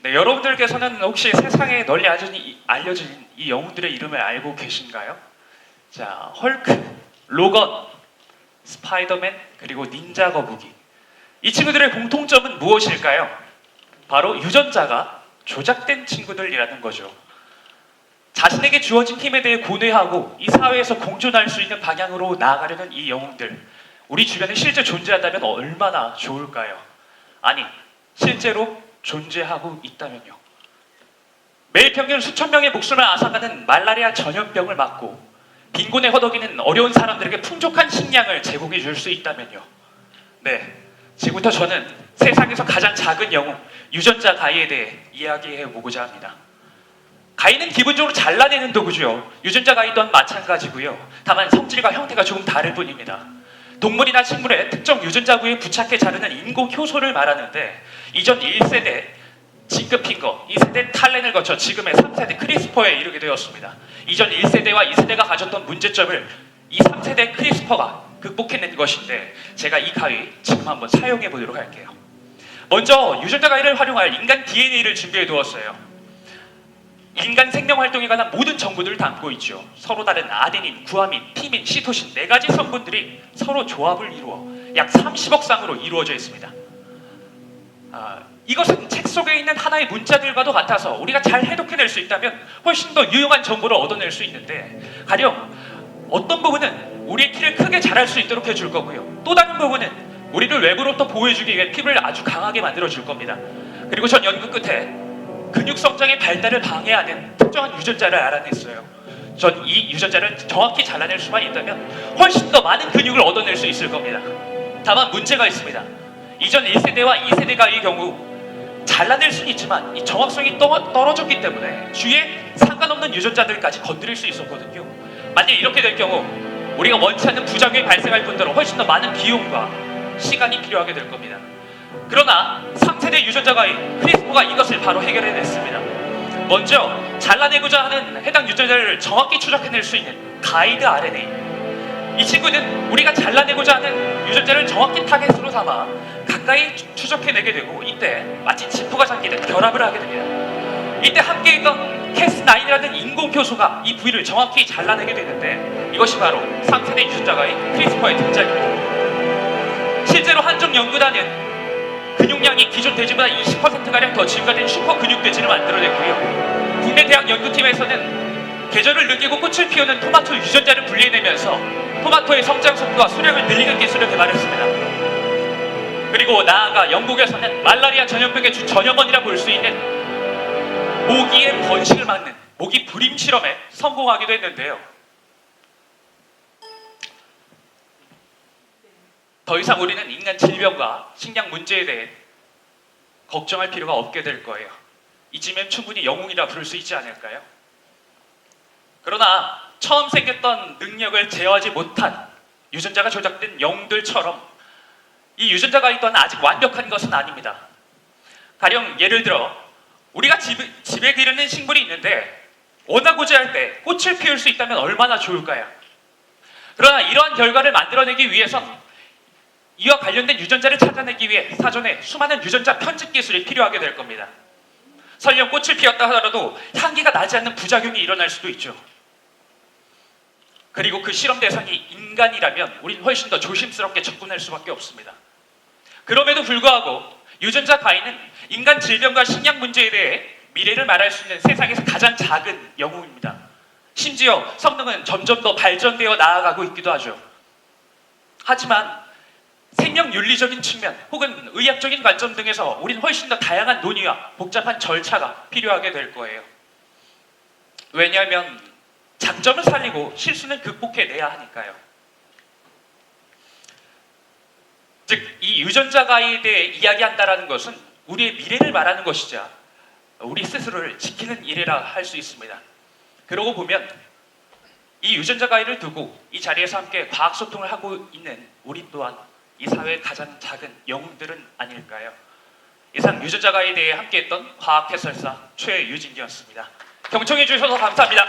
네, 여러분들께서는 혹시 세상에 널리 알려진 이 영웅들의 이름을 알고 계신가요? 자, 헐크, 로건, 스파이더맨, 그리고 닌자 거북이. 이 친구들의 공통점은 무엇일까요? 바로 유전자가 조작된 친구들이라는 거죠. 자신에게 주어진 힘에 대해 고뇌하고 이 사회에서 공존할 수 있는 방향으로 나아가려는 이 영웅들, 우리 주변에 실제 존재한다면 얼마나 좋을까요? 아니, 실제로 존재하고 있다면요. 매일 평균 수천 명의 목숨을 앗아가는 말라리아 전염병을 막고 빈곤에 허덕이는 어려운 사람들에게 풍족한 식량을 제공해 줄 수 있다면요. 네, 지금부터 저는 세상에서 가장 작은 영웅, 유전자 가이에 대해 이야기해 보고자 합니다. 가이는 기본적으로 잘라내는 도구죠. 유전자 가이 또한 마찬가지고요. 다만 성질과 형태가 조금 다를 뿐입니다. 동물이나 식물의 특정 유전자 부위에 부착해 자르는 인공 효소를 말하는데, 이전 1세대 징크핑거, 2세대 탈렌을 거쳐 지금의 3세대 크리스퍼에 이르게 되었습니다. 이전 1세대와 2세대가 가졌던 문제점을 이 3세대 크리스퍼가 극복해낸 것인데, 제가 이 가위 지금 한번 사용해 보도록 할게요. 먼저 유전자 가위를 활용할 인간 DNA를 준비해 두었어요. 인간 생명 활동에 관한 모든 정보들을 담고 있죠. 서로 다른 아데닌, 구아민, 티민, 시토신 4가지 성분들이 서로 조합을 이루어 약 30억 쌍으로 이루어져 있습니다. 이것은 책 속에 있는 하나의 문자들과도 같아서 우리가 잘 해독해낼 수 있다면 훨씬 더 유용한 정보를 얻어낼 수 있는데, 가령 어떤 부분은 우리의 키를 크게 자랄 수 있도록 해줄 거고요. 또 다른 부분은 우리를 외부로부터 보호해주기 위해 피부를 아주 강하게 만들어줄 겁니다. 그리고 전 연구 끝에 근육 성장의 발달을 방해하는 특정한 유전자를 알아냈어요. 전 이 유전자를 정확히 잘라낼 수만 있다면 훨씬 더 많은 근육을 얻어낼 수 있을 겁니다. 다만 문제가 있습니다. 이전 1세대와 2세대가의 경우 잘라낼 수는 있지만 이 정확성이 떨어졌기 때문에 주위에 상관없는 유전자들까지 건드릴 수 있었거든요. 만약 이렇게 될 경우 우리가 원치 않는 부작용이 발생할 뿐더러 훨씬 더 많은 비용과 시간이 필요하게 될 겁니다. 그러나 3세대 유전자가의 크리스퍼가 이것을 바로 해결해냈습니다. 먼저 잘라내고자 하는 해당 유전자를 정확히 추적해낼 수 있는 가이드 RNA. 이 친구는 우리가 잘라내고자 하는 유전자를 정확히 타겟으로 삼아 가까이 추적해내게 되고, 이때 마치 지프가 잠기듯 결합을 하게 됩니다. 이때 함께 있던 캐스9이라는 인공효소가 이 부위를 정확히 잘라내게 되는데, 이것이 바로 3세대 유전자가의 크리스퍼의 등장입니다. 실제로 한쪽 연구단은 근육량이 기존 돼지보다 20%가량 더 증가된 슈퍼 근육돼지를 만들어냈고요. 국내 대학 연구팀에서는 계절을 느끼고 꽃을 피우는 토마토 유전자를 분리해내면서 토마토의 성장 속도와 수량을 늘리는 기술을 개발했습니다. 그리고 나아가 영국에서는 말라리아 전염병의 주 전염원이라 볼 수 있는 모기의 번식을 막는 모기 불임 실험에 성공하기도 했는데요. 더 이상 우리는 인간 질병과 식량 문제에 대해 걱정할 필요가 없게 될 거예요. 이쯤엔 충분히 영웅이라 부를 수 있지 않을까요? 그러나 처음 생겼던 능력을 제어하지 못한 유전자가 조작된 영웅들처럼 이 유전자가 또한 아직 완벽한 것은 아닙니다. 가령 예를 들어 우리가 집에 기르는 식물이 있는데 원하고자 할 때 꽃을 피울 수 있다면 얼마나 좋을까요? 그러나 이러한 결과를 만들어내기 위해선 이와 관련된 유전자를 찾아내기 위해 사전에 수많은 유전자 편집 기술이 필요하게 될 겁니다. 설령 꽃을 피웠다 하더라도 향기가 나지 않는 부작용이 일어날 수도 있죠. 그리고 그 실험 대상이 인간이라면 우린 훨씬 더 조심스럽게 접근할 수밖에 없습니다. 그럼에도 불구하고 유전자 가이는 인간 질병과 식량 문제에 대해 미래를 말할 수 있는 세상에서 가장 작은 영웅입니다. 심지어 성능은 점점 더 발전되어 나아가고 있기도 하죠. 하지만 생명 윤리적인 측면 혹은 의학적인 관점 등에서 우린 훨씬 더 다양한 논의와 복잡한 절차가 필요하게 될 거예요. 왜냐하면 장점을 살리고 실수는 극복해내야 하니까요. 즉, 이 유전자 가이에 대해 이야기한다는 것은 우리의 미래를 말하는 것이자 우리 스스로를 지키는 일이라 할 수 있습니다. 그러고 보면 이 유전자 가이를 두고 이 자리에서 함께 과학 소통을 하고 있는 우리 또한 이 사회의 가장 작은 영웅들은 아닐까요? 이상 유전자 가이에 대해 함께했던 과학 해설사 최유진이었습니다. 경청해 주셔서 감사합니다.